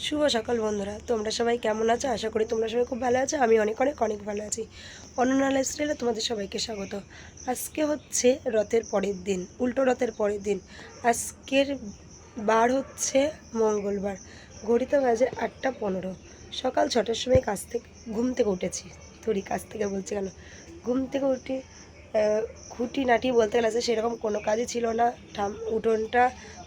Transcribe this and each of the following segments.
শুভ সকাল বন্ধুরা, তোমরা সবাই কেমন আছো? আশা করি তোমরা সবাই খুব ভালো আছো। আমি অনেক অনেক অনেক ভালো আছি। অনন্যা লাইফস্টাইলে তোমাদের সবাইকে স্বাগত। আজকে হচ্ছে রথের পরের দিন, উল্টো রথের পরের দিন। আজকের বার হচ্ছে মঙ্গলবার। ঘড়িতে বাজে 8:15। সকাল 6টার সময় ঘুম থেকে উঠেছি। কাজ থেকে বলছি কেন, ঘুম থেকে উঠি। খুঁটিনাটি বলতে গেলে সেরকম কোনো কাজই ছিল না। উঠোনটা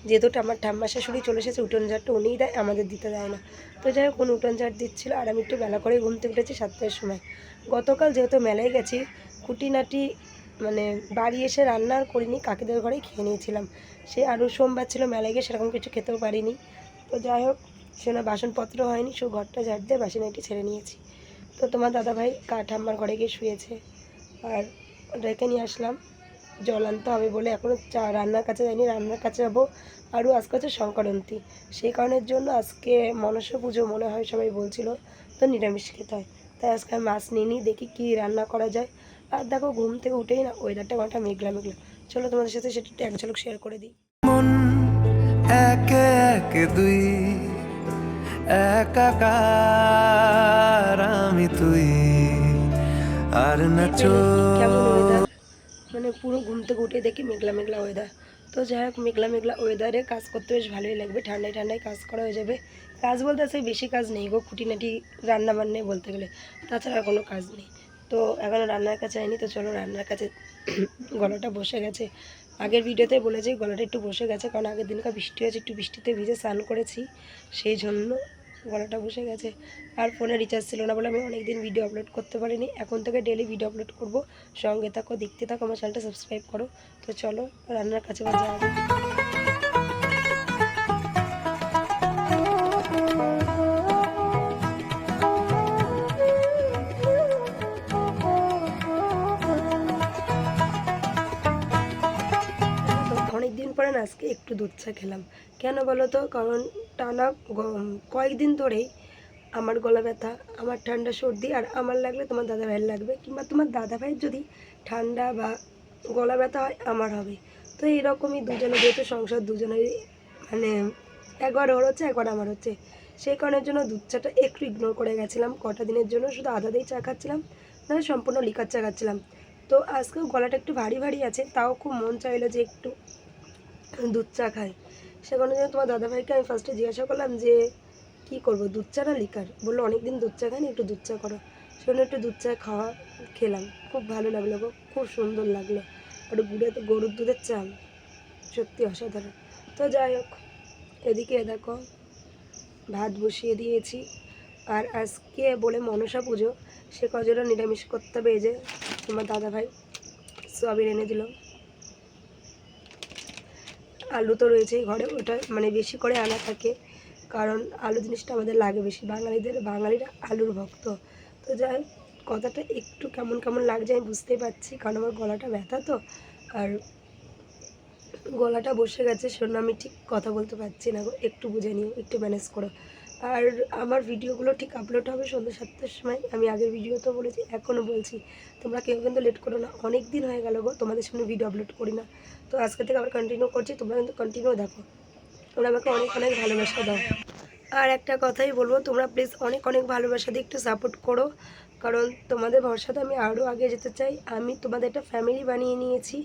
যেহেতু আমার ঠাম্মা শাশুড়ি চলে এসেছে, উঠোন ঝাড়টা উনিই দেয়, আমাদের দিতে দেয় না। তো যাই হোক, উঠোন ঝাড় দিচ্ছিলো আর আমি একটু বেলা করে ঘুম থেকে উঠেছি 7টার সময়। গতকাল যেহেতু মেলায় গেছি, খুঁটিনাটি মানে বাড়ি এসে রান্না আর করিনি, কাকিদের ঘরেই খেয়ে নিয়েছিলাম। সে আরও সোমবার ছিল, মেলায় গিয়ে সেরকম কিছু খেতেও পারিনি। তো যাই হোক, সেটা বাসনপত্র হয়নি, শুধু ঘরটা ঝাড় দিয়ে বাসিনাটি ছেড়ে নিয়েছি। তো তোমার দাদাভাই ঠাম্মার ঘরে গিয়ে শুয়েছে আর রেখে নিয়ে আসলাম। জল আনতে হবে বলে এখনও রান্নার কাছে যাইনি, রান্নার কাছে যাবো। আরও আজকে হচ্ছে সংক্রান্তি, সেই কারণের জন্য আজকে মনসা পুজো মনে হয় সবাই বলছিল, তো নিরামিষ খেতে হয়। তাই আজকে আমি মাছ নিয়ে দেখি কি রান্না করা যায়। আর দেখো, ঘুম থেকে উঠেই না ওয়েদারটা ঘন্টা মেঘলা মেঘলা। চলো তোমাদের সাথে সেটা একটু এক ঝলক শেয়ার করে দিই। মন একে একে দুই একাকার আমি তুই আর না কেমন ওয়েদার, মানে পুরো ঘুম থেকে উঠে দেখি মেঘলা মেঘলা ওয়েদার। তো যাই হোক, মেঘলা মেঘলা ওয়েদারে কাজ করতে বেশ ভালোই লাগবে, ঠান্ডায় ঠান্ডায় কাজ করা হয়ে যাবে। কাজ বলতে আছে বেশি কাজ নেই গো, খুঁটিনাটি রান্না বান্নায় বলতে গেলে, তাছাড়া কোনো কাজ নেই। তো এখনও রান্নার কাছে আইনি, তো চলো রান্নার কাছে। গলাটা বসে গেছে, আগের ভিডিওতে বলেছি গলাটা একটু বসে গেছে, কারণ আগের দিনকার বৃষ্টি হয়েছে, একটু বৃষ্টিতে ভিজে স্নান করেছি, সেই জন্য গলাটা বসে গেছে। আর ফোনে রিচার্জ ছিল না বলে আমি অনেক দিন ভিডিও আপলোড করতে পারিনি। এখন থেকে ডেলি ভিডিও আপলোড করব, সঙ্গে থাকো, দেখতে থাকো, আমার চ্যানেলটা সাবস্ক্রাইব করো। তো চলো রান্নার কাছে যাওয়া যাক। অনেক দিন পরে না আজকে একটু দুধ চা খেলাম। কেন বলো তো? কারণ টানা কয়েকদিন ধরেই আমার গলা ব্যথা, আমার ঠান্ডা সর্দি, আর আমার লাগলে তোমার দাদা ভাইয়ের লাগবে, কিংবা তোমার দাদা ভাইয়ের যদি ঠান্ডা বা গলা ব্যথা হয় আমার হবে। তো এইরকমই দুজনে, যেহেতু সংসার দুজনেরই, মানে একবার ওর হচ্ছে একবার আমার হচ্ছে, সেই কারণের জন্য দুধ চাটা একটু ইগনোর করে গেছিলাম কটা দিনের জন্য, শুধু আদা দিয়ে চা খাচ্ছিলাম, নাহলে সম্পূর্ণ লিকার চা খাচ্ছিলাম। তো আজকেও গলাটা একটু ভারী ভারী আছে, তাও খুব মন চাইলো যে একটু দুধ চা খাই। সে কারণে জন্য তোমার দাদাভাইকে আমি ফার্স্টে জিজ্ঞাসা করলাম যে কী করবো, দুধ চা না লিকার? বললো অনেকদিন দুধ চা খাইনি, একটু দুধ চা করো। সেজন্য একটু দুধ চা খেলাম, খুব ভালো লাগলো গো, খুব সুন্দর লাগলো। আর গরুর দুধের চা সত্যি অসাধারণ। তো যাই হোক, এদিকে দেখো ভাত বসিয়ে দিয়েছি। আর আজকে বলে মনসা পুজো, সে কজোড়া নিরামিষ করতে হবে। এই যে তোমার দাদাভাই সোয়াবিন এনে দিল, আলু তো রয়েছেই ঘরে, ওটা মানে বেশি করে আনা থাকে, কারণ আলু জিনিসটা আমাদের লাগে বেশি, বাঙালিরা আলুর ভক্ত। তো যাই হোক, কথাটা একটু কেমন কেমন লাগছে আমি বুঝতেই পারছি, কারণ আমার গলাটা ব্যথা তো, আর গলাটা বসে গেছে, শোনো আমি ঠিক কথা বলতে পারছি না গো, একটু বুঝে নিও, একটু ম্যানেজ করো। আর আমার ভিডিওগুলো ঠিক আপলোড হবে সন্ধ্যা 7টার সময়। আমি আগের ভিডিওতেও বলেছি, এখনও বলছি, তোমরা কেউ কিন্তু লেট করো না। অনেক দিন হয়ে গেল গো তোমাদের সামনে ভিডিও আপলোড করি না, তো আজকে থেকে আবার কন্টিনিউ করছি, তোমরা কিন্তু কন্টিনিউ দেখো, তোমরা আমাকে অনেক অনেক ভালোবাসা দাও। আর একটা কথাই বলবো, তোমরা প্লিজ অনেক অনেক ভালোবাসা দিয়ে একটু সাপোর্ট করো, কারণ তোমাদের ভরসাতে আমি আরও আগে যেতে চাই। আমি তোমাদের একটা ফ্যামিলি বানিয়ে নিয়েছি,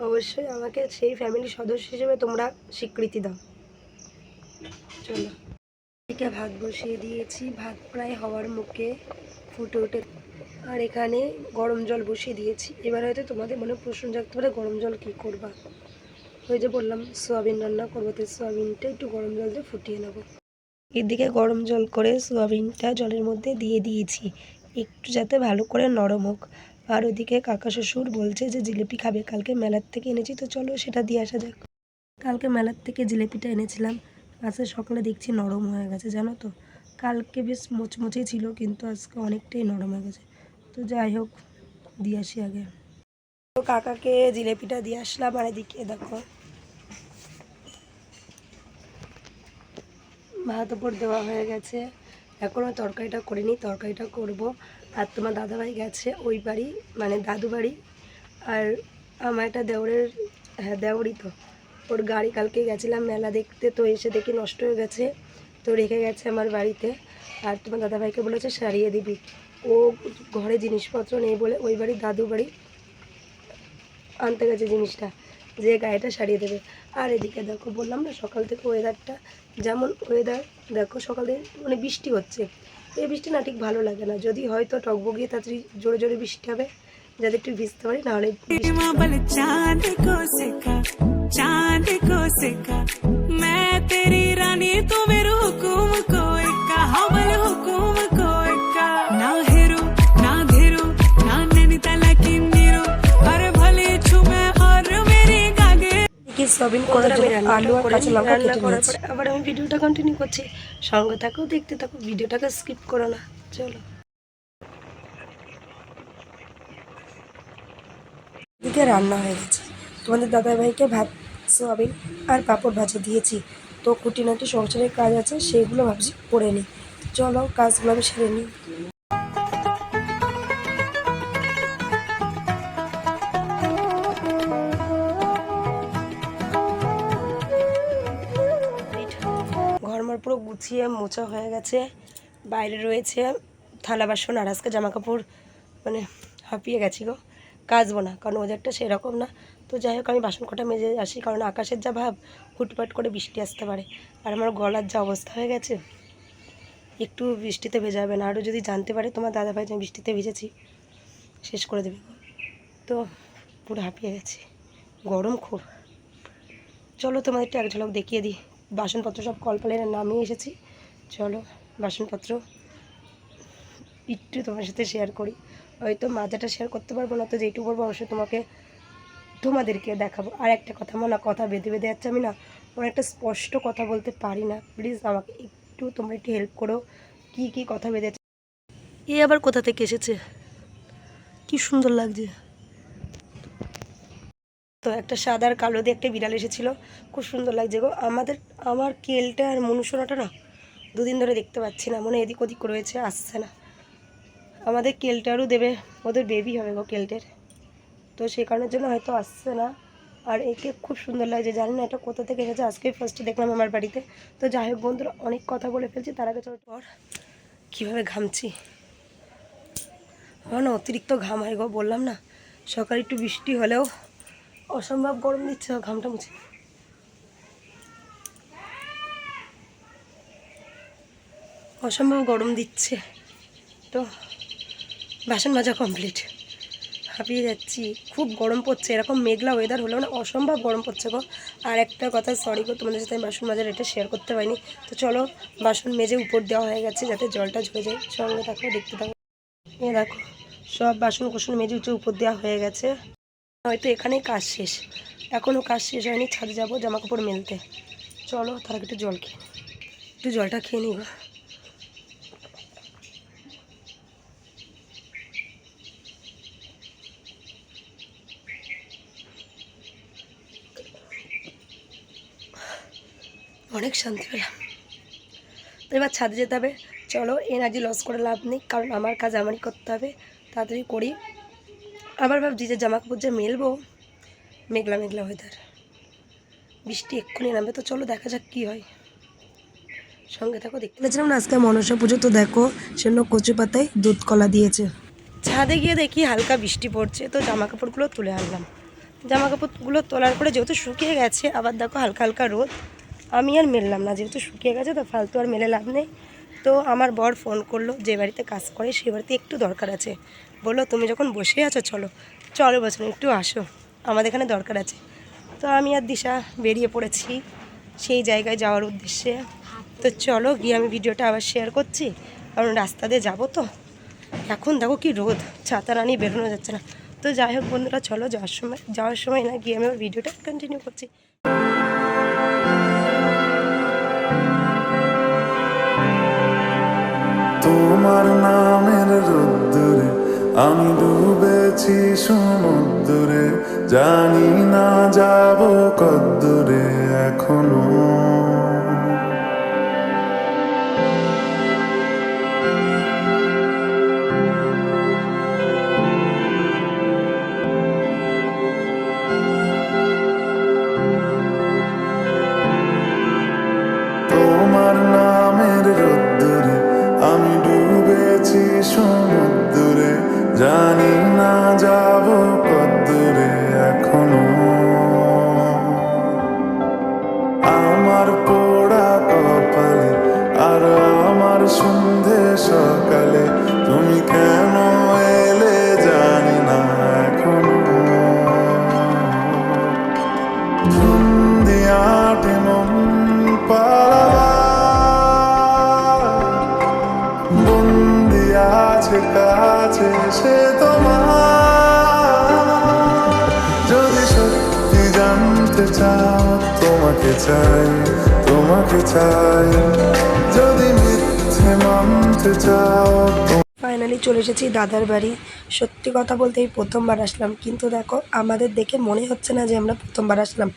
অবশ্যই আমাকে সেই ফ্যামিলির সদস্য হিসেবে তোমরা স্বীকৃতি দাও। চলো, এদিকে ভাত বসিয়ে দিয়েছি, ভাত প্রায় হওয়ার মুখে, ফুটে উঠে। আর এখানে গরম জল বসিয়ে দিয়েছি। এবার হয়তো তোমাদের মনে প্রশ্ন জাগতে পারে, গরম জল কী করবা? ওই যে বললাম সোয়াবিন রান্না করবো, তো সোয়াবিনটা একটু গরম জল দিয়ে ফুটিয়ে নেবো। এদিকে গরম জল করে সোয়াবিনটা জলের মধ্যে দিয়ে দিয়েছি, একটু যাতে ভালো করে নরম হোক। আর ওদিকে কাকা শ্বশুর বলছে যে জিলিপি খাবে, কালকে মেলার থেকে এনেছি, তো চলো সেটা দিয়ে আসা যাক। কালকে মেলার থেকে জিলিপিটা এনেছিলাম, আজকে সকালে দেখছি নরম হয়ে গেছে, জানো তো। কালকে বেশ মুচমুচে ছিল, কিন্তু আজকে অনেকটাই নরম হয়ে গেছে। তো যাই হোক, দিয়ে আসি আগে। তো কাকাকে জিলিপিটা দিয়ে আসলাম, আর এদিকে দেখো ভাত উপর দেওয়া হয়ে গেছে, এখনও তরকারিটা করিনি, তরকারিটা করব। আর তোমার দাদাভাই গেছে ওই বাড়ি, মানে দাদু বাড়ি। আর আমার একটা দেওরের, হ্যাঁ দেওরই তো, ওর গাড়ি কালকে গেছিলাম মেলা দেখতে, তো এসে দেখি নষ্ট হয়ে গেছে, তো রেখে গেছে আমার বাড়িতে। আর তোমার দাদাভাইকে বলেছে সারিয়ে দিবি। ও ঘরে জিনিসপত্র নেই বলে ওই বাড়ি দাদু বাড়ি আনতে গেছে জিনিসটা, যে গাড়িটা সারিয়ে দেবে। আর এদিকে দেখো বললাম না সকাল থেকে ওয়েদারটা যেমন ওয়েদার, দেখো সকাল থেকে মানে বৃষ্টি হচ্ছে। এই বৃষ্টি না ঠিক ভালো লাগে না, যদি হয়তো টকবগিয়ে তাড়াতাড়ি জোরে জোরে বৃষ্টি হবে যাতে একটু ভিজতে পারি, নাহলে चांद को सिखा मैं तेरी रानी तू मेरे हुकुम को इक्का हमल हुकुम को इक्का ना हेरो ना धेरो ना नैनीताला की नीरो अरे भले छुमे और मेरे गागे কি সবিন করার জন্য আলু আর কাঁচা লঙ্কা কেটে নিয়েছি। আবার আমি ভিডিওটা কন্টিনিউ করছি, সঙ্গে থাকো, দেখতে থাকো, ভিডিওটাকে স্কিপ করো না। চলো, এদিকে রান্না হয়ে গেছে। তোমাদের দাদাভাইকে ভাত, সোয়াবিন আর পাঁপড় ভাজা দিয়েছি। তো খুঁটিনাটি সংসারের কাজ আছে, সেইগুলো ভাবছি করে নিই। চলো কাজগুলো আমি সেরে নিই। ঘরমর পুরো গুছিয়ে মোছা হয়ে গেছে। বাইরে রয়েছে থালা বাসন, আর আজকে জামা কাপড় মানে হাঁপিয়ে গেছি গো, কাচবো না কারণ ওদেরটা সেরকম না। তো যাই হোক আমি বাসন কটা মেজে আসি, কারণ আকাশের যা ভাব হুটপাট করে বৃষ্টি আসতে পারে। আর আমার গলার যা অবস্থা হয়ে গেছে, একটু বৃষ্টিতে ভেজাবে না, আরও যদি জানতে পারে তোমার দাদাভাই যে আমি বৃষ্টিতে ভিজেছি শেষ করে দেবে। তো পুরো হাঁপিয়ে গেছি, গরম খুব। চলো তোমাদের একটু এক ঝলক দেখিয়ে দিই। বাসনপত্র সব কলপালে নামিয়ে এসেছি। চলো বাসনপত্র একটু তোমার সাথে শেয়ার করি। হয়তো মাজাটা শেয়ার করতে পারবো না, তো যেটুকু করবো অবশ্যই তোমাদেরকে দেখাবো। আর একটা কথা, আমার না কথা বেঁধে বেঁধে যাচ্ছে, আমি না অনেকটা স্পষ্ট কথা বলতে পারি না। প্লিজ আমাকে একটু তোমরা একটু হেল্প করো, কি কি কথা বেঁধে যাচ্ছে। এ আবার কোথা থেকে এসেছে, কি সুন্দর লাগছে। তো একটা সাদা আর কালো দিয়ে একটা বিড়াল এসেছিলো, খুব সুন্দর লাগছে গো। আমার কেলটা আর মনুষ্যটা না দুদিন ধরে দেখতে পাচ্ছি না, মনে এদিক ওদিক রয়েছে, আসছে না। আমাদের কেলটারও দেবে, ওদের বেবি হবে গো কেলটের, তো সেই কারণের জন্য হয়তো আসছে না। আর একে খুব সুন্দর লাগছে, জানি না এটা কোথা থেকে এসেছে, আজকেই ফার্স্টে দেখলাম আমার বাড়িতে। তো যাই হোক বন্ধুরা, অনেক কথা বলে ফেলছি, তার আগে চলো পর কীভাবে ঘামছি। আমার না অতিরিক্ত ঘাম হয় গো, বললাম না সকালে একটু বৃষ্টি হলেও অসম্ভব গরম দিচ্ছে, ঘামটা মুছে। অসম্ভব গরম দিচ্ছে। তো বাসন মাজা কমপ্লিট, হাঁপিয়ে যাচ্ছি, খুব গরম পড়ছে। এরকম মেঘলা ওয়েদার হলেও না অসম্ভব গরম পড়ছে গো। আর একটা কথা, সরি গো, তোমাদের সাথে আমি বাসন মাজার এটা শেয়ার করতে পারিনি। তো চলো বাসন মেজে উপর দেওয়া হয়ে গেছে যাতে জলটা ঝরে যায়। সঙ্গে থাকো, দেখতে থাকো। এ দেখো সব বাসন কোসন মেজে উঠে উপর দেওয়া হয়ে গেছে। হয়তো এখানেই কাজ শেষ, এখনও কাজ শেষ হয়নি, ছাদে যাবো জামা কাপড় মেলতে। চলো তার আগে একটু জল খেয়ে একটু জলটা খেয়ে নিই গো। অনেক শান্তি পেলাম। তো এবার ছাদে যেতে হবে। চলো এনার্জি লস করে লাভ নেই, কারণ আমার কাজ আমারই করতে হবে, তাড়াতাড়ি করি। আবার ভাবছি যে জামা কাপড় যে মেলবো, মেঘলা মেঘলা ওয়েদার, বৃষ্টি এক্ষুনি নামবে। তো চলো দেখা যাক কী হয়, সঙ্গে থাকো। দেখতে বলেছিলাম না আজকে মনসা পুজো, তো দেখো সেজন্য কচু পাতায় দুধ কলা দিয়েছে। ছাদে গিয়ে দেখি হালকা বৃষ্টি পড়ছে, তো জামা কাপড়গুলো তুলে আনলাম। জামা কাপড়গুলো তোলার পরে যেহেতু শুকিয়ে গেছে, আবার দেখো হালকা হালকা রোদ, আমি আর মেললাম না, যেহেতু শুকিয়ে গেছে তো ফালতু আর মেলে লাভ নেই। তো আমার বর ফোন করলো, যে বাড়িতে কাজ করে সেই বাড়িতে একটু দরকার আছে। বললো তুমি যখন বসে আছো চলো বছর একটু আসো, আমাদের এখানে দরকার আছে। তো আমি আর দিশা বেরিয়ে পড়েছি সেই জায়গায় যাওয়ার উদ্দেশ্যে। তো চলো গিয়ে আমি ভিডিওটা আবার শেয়ার করছি, কারণ রাস্তা দিয়ে যাবো তো। এখন দেখো কি রোদ, ছাতা না নিয়ে বেরোনো যাচ্ছে না। তো যাই হোক বন্ধুরা, চলো যাওয়ার সময় না গিয়ে আমি আমার ভিডিওটা কন্টিনিউ করছি। তোমার নামের রোদ্দুরে আমি ডুবেছি সমুদ্রে, জানি না যাব কদ্দুরে এখনো। তোমার নামে সন্ধে সকালে তুমি কেন এলে জানি না এখনো ফন্দিয়াটে মন পালাবার বন্দি আছে কাছে সে তোমার যদি সত্যি জানতে চাও তোমাকে চাই যদি মিথ্যে মানতে চাও ফাইনালি চলে এসেছি দাদার বাড়ি। সত্যি কথা বলতে এই প্রথমবার আসলাম, কিন্তু দেখো আমাদের দেখে মনে হচ্ছে না যে আমরা প্রথমবার আসলাম,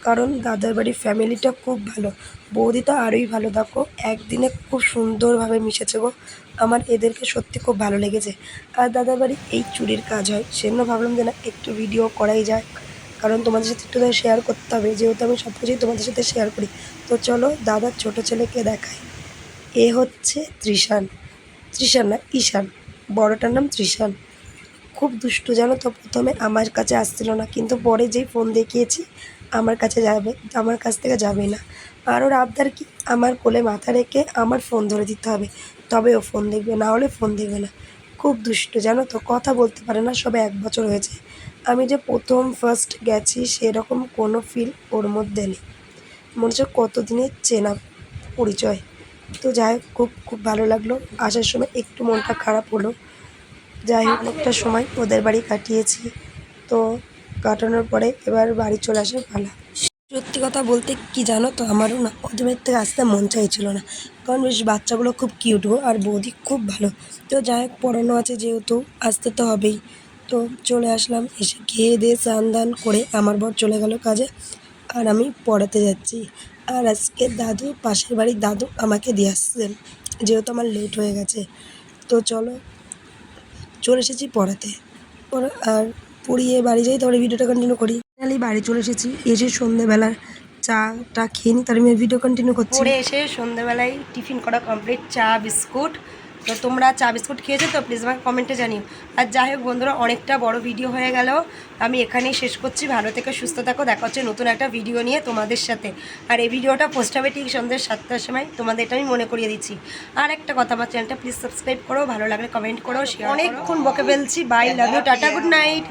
কারণ দাদার বাড়ির ফ্যামিলিটা খুব ভালো, বৌদি তো আরোই ভালো। দেখো একদিনে খুব সুন্দরভাবে মিশেছে গো, আমার এদেরকে সত্যি খুব ভালো লেগেছে। আর দাদার বাড়ি এই চুরির কাজ হয়, সেজন্য ভাবলাম যে না একটু ভিডিও করাই যায়, কারণ তোমাদের সাথে একটু শেয়ার করতে হবে, যেহেতু আমি সব কিছুই তোমাদের সাথে শেয়ার করি। তো চলো দাদার ছোট ছেলেকে দেখাই। এ হচ্ছে ত্রিশান না ঈশান, বড়টার নাম ত্রিশান। খুব দুষ্টু জানো তো, প্রথমে আমার কাছে আসছিল না, কিন্তু পরে যেই ফোন দেখিয়েছি আমার কাছে যাবে, আমার কাছ থেকে যাবে না। আর ওর আবদার কি, আমার কোলে মাথা রেখে আমার ফোন ধরে দিতে হবে, তবে ও ফোন দেখবে, না হলে ফোন দেখবে না। খুব দুষ্টু জানো তো, কথা বলতে পারে না, সবে 1 বছর হয়েছে। আমি যে ফার্স্ট গেছি সেরকম কোনো ফিল ওর মধ্যে নেই, মনে হচ্ছে কতদিনের চেনা পরিচয়। তো যাই হোক, খুব খুব ভালো লাগলো। আসার সময় একটু মনটা খারাপ হলো, যাই হোক অনেকটা সময় ওদের বাড়ি কাটিয়েছি। তো কাটানোর পরে এবার বাড়ি চলে আসার পালা। সত্যি কথা বলতে কি জানো তো, আমারও না ওদের বাড়ি থেকে আসতে মন চাইছিল না, কারণ বেশ বাচ্চাগুলো খুব কিউট গো, আর বৌদি খুব ভালো। তো যাই হোক পড়ানো আছে যেহেতু আসতে তো হবেই। তো চলে আসলাম, এসে খেয়ে দিয়ে স্নান দান করে আমার বর চলে গেল কাজে, আর আমি পড়াতে যাচ্ছি। আর আজকে দাদু, পাশের বাড়ির দাদু আমাকে দিয়ে আসছেন, যেহেতু আমার লেট হয়ে গেছে। তো চলো চলে এসেছি পড়াতে, আর পড়িয়ে বাড়ি যাই, তারপরে ভিডিওটা কন্টিনিউ করি। ফাইনালি বাড়ি চলে এসেছি, এসে সন্ধ্যেবেলার চাটা খেয়ে নিই, তার আমি ভিডিও কন্টিনিউ করছি। পড়ে এসে সন্ধ্যেবেলায় টিফিন করা কমপ্লিট, চা বিস্কুট। তো তোমরা চা বিস্কুট খেয়েছো তো প্লিজ আমাকে কমেন্টে জানিও। আর যাই হোক বন্ধুরা, অনেকটা বড় ভিডিও হয়ে গেল, আমি এখানেই শেষ করছি। ভালো থেকে সুস্থ থাকো, দেখা হচ্ছে নতুন একটা ভিডিও নিয়ে তোমাদের সাথে। আর এই ভিডিওটা পোস্ট হবে ঠিক সন্ধ্যে 7টার সময়, তোমাদের এটা আমি মনে করিয়ে দিচ্ছি। আর একটা কথা, আমার চ্যানেলটা প্লিজ সাবস্ক্রাইব করো, ভালো লাগলে কমেন্ট করো, অনেকক্ষণ বকে ফেলছি। Bye, love you, tata, good night.